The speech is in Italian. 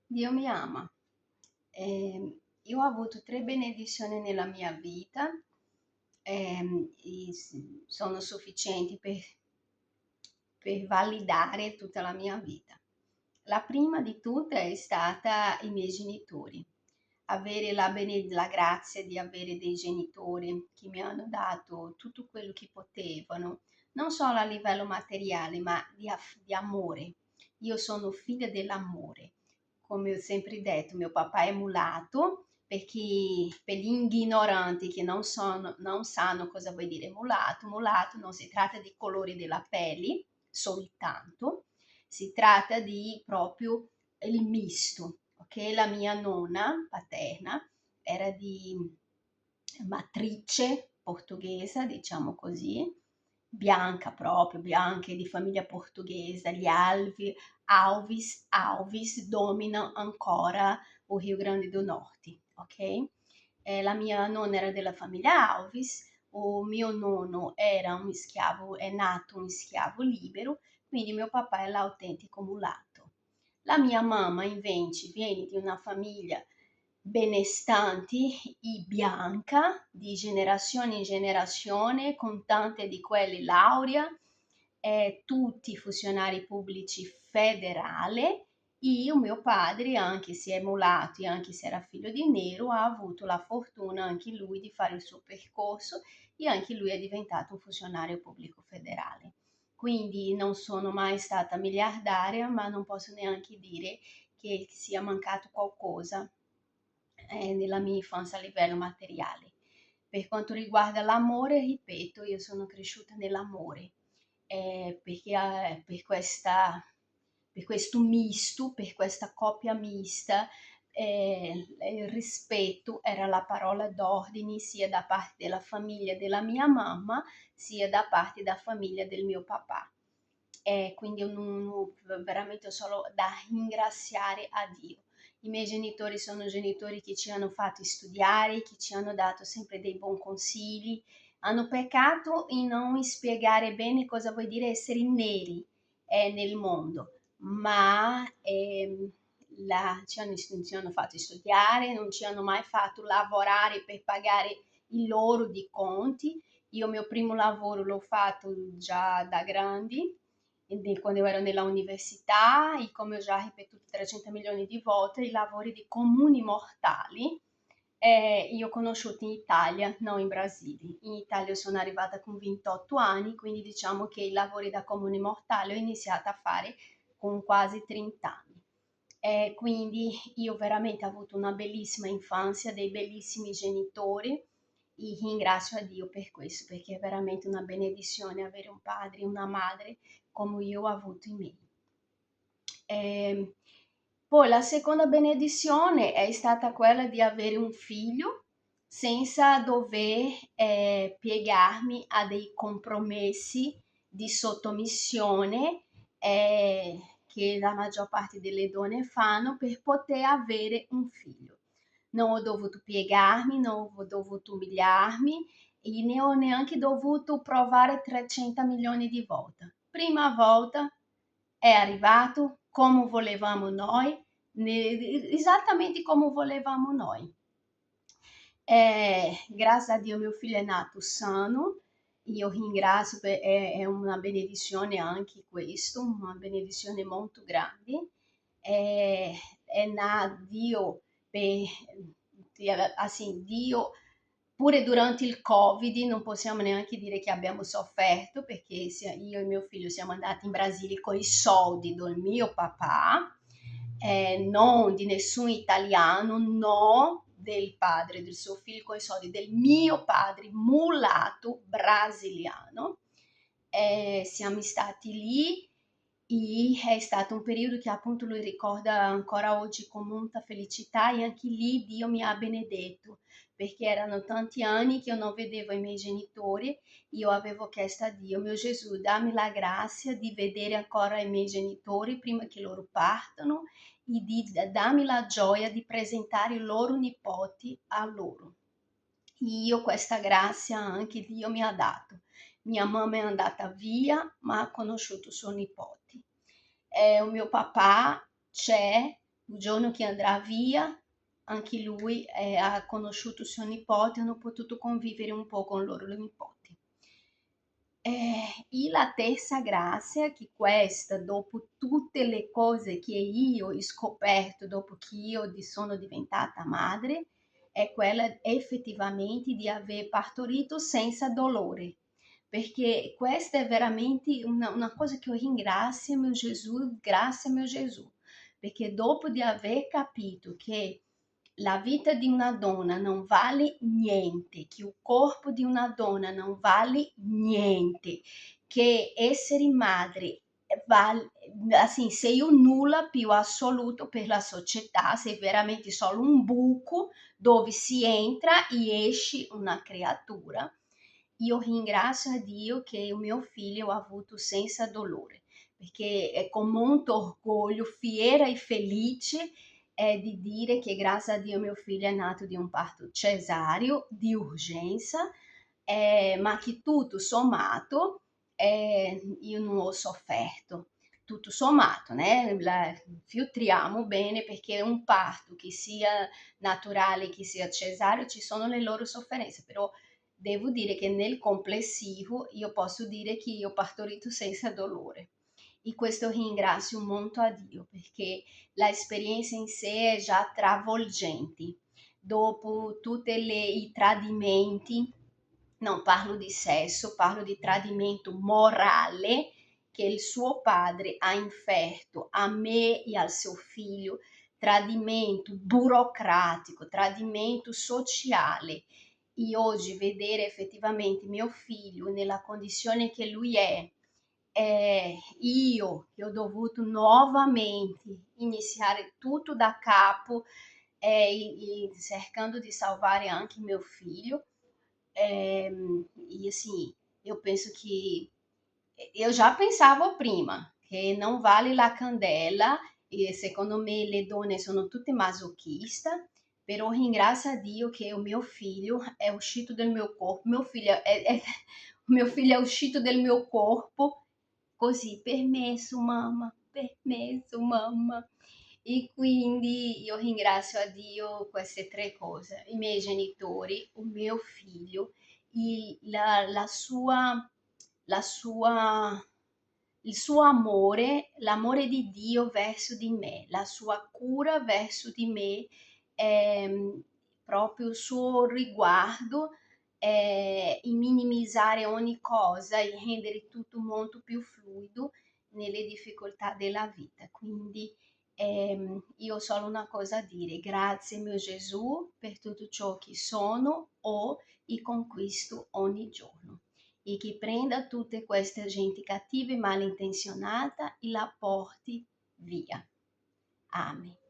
Dio mi ama. Io ho avuto tre benedizioni nella mia vita, sono sufficienti per validare tutta la mia vita. La prima di tutte è stata i miei genitori, avere la grazia di avere dei genitori che mi hanno dato tutto quello che potevano, non solo a livello materiale, ma di amore. Io sono figlia dell'amore. Come ho sempre detto, mio papà è mulato, perché per gli ignoranti che non sanno cosa vuol dire mulato, mulato non si tratta di colori della pelle soltanto, si tratta di proprio il misto, ok? La mia nonna paterna era di matrice portoghese, diciamo così, bianca proprio, bianca, di famiglia portoghese, gli Alves dominano ancora o Rio Grande do Norte, ok? La mia nonna era della famiglia Alves, o mio nonno era un schiavo, è nato un schiavo libero, quindi mio papà è l'autentico mulato. La mia mamma invece viene di una famiglia benestanti e bianca di generazione in generazione, con tante di quelle laurea, tutti funzionari pubblici federali. Io, mio padre, anche se è mulato e anche se era figlio di nero, ha avuto la fortuna anche lui di fare il suo percorso e anche lui è diventato un funzionario pubblico federale. Quindi non sono mai stata miliardaria, ma non posso neanche dire che sia mancato qualcosa nella mia infanzia a livello materiale. Per quanto riguarda l'amore, ripeto, io sono cresciuta nell'amore, perché per questo misto, per questa coppia mista, il rispetto era la parola d'ordine sia da parte della famiglia della mia mamma, sia da parte della famiglia del mio papà. Quindi veramente solo da ringraziare a Dio. I miei genitori sono genitori che ci hanno fatti studiare, che ci hanno dato sempre dei buoni consigli, hanno peccato in non spiegare bene cosa vuol dire essere neri nel mondo, ma ci hanno fatto studiare, non ci hanno mai fatto lavorare per pagare i loro di conti. Io il mio primo lavoro l'ho fatto già da grandi, quando ero nella università, e come ho già ripetuto 300 milioni di volte, i lavori di comuni mortali io ho conosciuto in Italia, non in Brasile. In Italia sono arrivata con 28 anni, quindi diciamo che i lavori da comune mortale ho iniziato a fare con quasi 30 anni. Quindi io veramente ho avuto una bellissima infanzia, dei bellissimi genitori e ringrazio a Dio per questo, perché è veramente una benedizione avere un padre e una madre come io ho avuto i miei. Ehm, Poi la seconda benedizione è stata quella di avere un figlio senza dover piegarmi a dei compromessi di sottomissione che la maggior parte delle donne fanno per poter avere un figlio. Non ho dovuto piegarmi, non ho dovuto umiliarmi e ne ho neanche dovuto provare 300 milioni di volte. Prima volta è arrivato come volevamo noi, esattamente come volevamo noi. Grazie a Dio mio figlio è nato sano, io ringrazio, è una benedizione anche questo, una benedizione molto grande. È nato Dio, per, assim, Dio pure durante il Covid non possiamo neanche dire che abbiamo sofferto perché io e mio figlio siamo andati in Brasile con i soldi del mio papà, non di nessun italiano, no del padre del suo figlio con i soldi del mio padre mulato brasiliano. Siamo stati lì e è stato un periodo che appunto lui ricorda ancora oggi con molta felicità e anche lì Dio mi ha benedetto perché erano tanti anni che io non vedevo i miei genitori, io avevo chiesto a Dio, mio Gesù, dammi la grazia di vedere ancora i miei genitori prima che loro partano e dammi la gioia di presentare i loro nipoti a loro. Io questa grazia anche Dio mi ha dato. Mia mamma è andata via, ma ha conosciuto suo nipote. Il mio papà c'è, Il giorno che andrà via, anche lui ha conosciuto suo nipote, hanno potuto convivere un po' con loro nipoti. E la terza grazia, che questa, dopo tutte le cose che io ho scoperto, dopo che io sono diventata madre, è quella effettivamente di aver partorito senza dolore. Perché questa è veramente una cosa che io ringrazio mio Gesù, grazie a mio Gesù. Perché dopo di aver capito che la vita di una donna non vale niente, che il corpo di una donna non vale niente, che essere madre vale, assim, sei un nulla più assoluto per la società, sei veramente solo un buco dove si entra e esce una creatura. Io ringrazio a Dio che il mio figlio ha avuto senza dolore, perché è con molto orgoglio, fiera e felice di dire che grazie a Dio mio figlio è nato di un parto cesareo di urgenza, ma che tutto sommato io non ho sofferto. Tutto sommato, né? Filtriamo bene perché un parto che sia naturale, che sia cesareo, ci sono le loro sofferenze, però devo dire che nel complessivo io posso dire che io ho partorito senza dolore. E questo ringrazio molto a Dio perché l'esperienza in sé è già travolgente. Dopo tutti i tradimenti, non parlo di sesso, parlo di tradimento morale che il suo padre ha inferto a me e al suo figlio, tradimento burocratico, tradimento sociale. E oggi vedere effettivamente mio figlio nella condizione che lui è, io che ho dovuto nuovamente iniziare tutto da capo, e cercando di salvare anche mio figlio. E assim, eu penso que eu já pensava prima che non vale la candela e secondo me le donne sono tutte masochiste, però ringrazio a Dio che o mio figlio è uscito del mio corpo, mio figlio è uscito del mio corpo così, permesso mamma. E quindi io ringrazio a Dio queste tre cose, i miei genitori, il mio figlio, la sua, il suo amore, l'amore di Dio verso di me, la sua cura verso di me, proprio il suo riguardo in minimizzare ogni cosa e rendere tutto molto più fluido nelle difficoltà della vita. Quindi io ho solo una cosa a dire, grazie mio Gesù per tutto ciò che sono, ho e conquisto ogni giorno. E che prenda tutte queste gente cattive, malintenzionata e la porti via. Amen.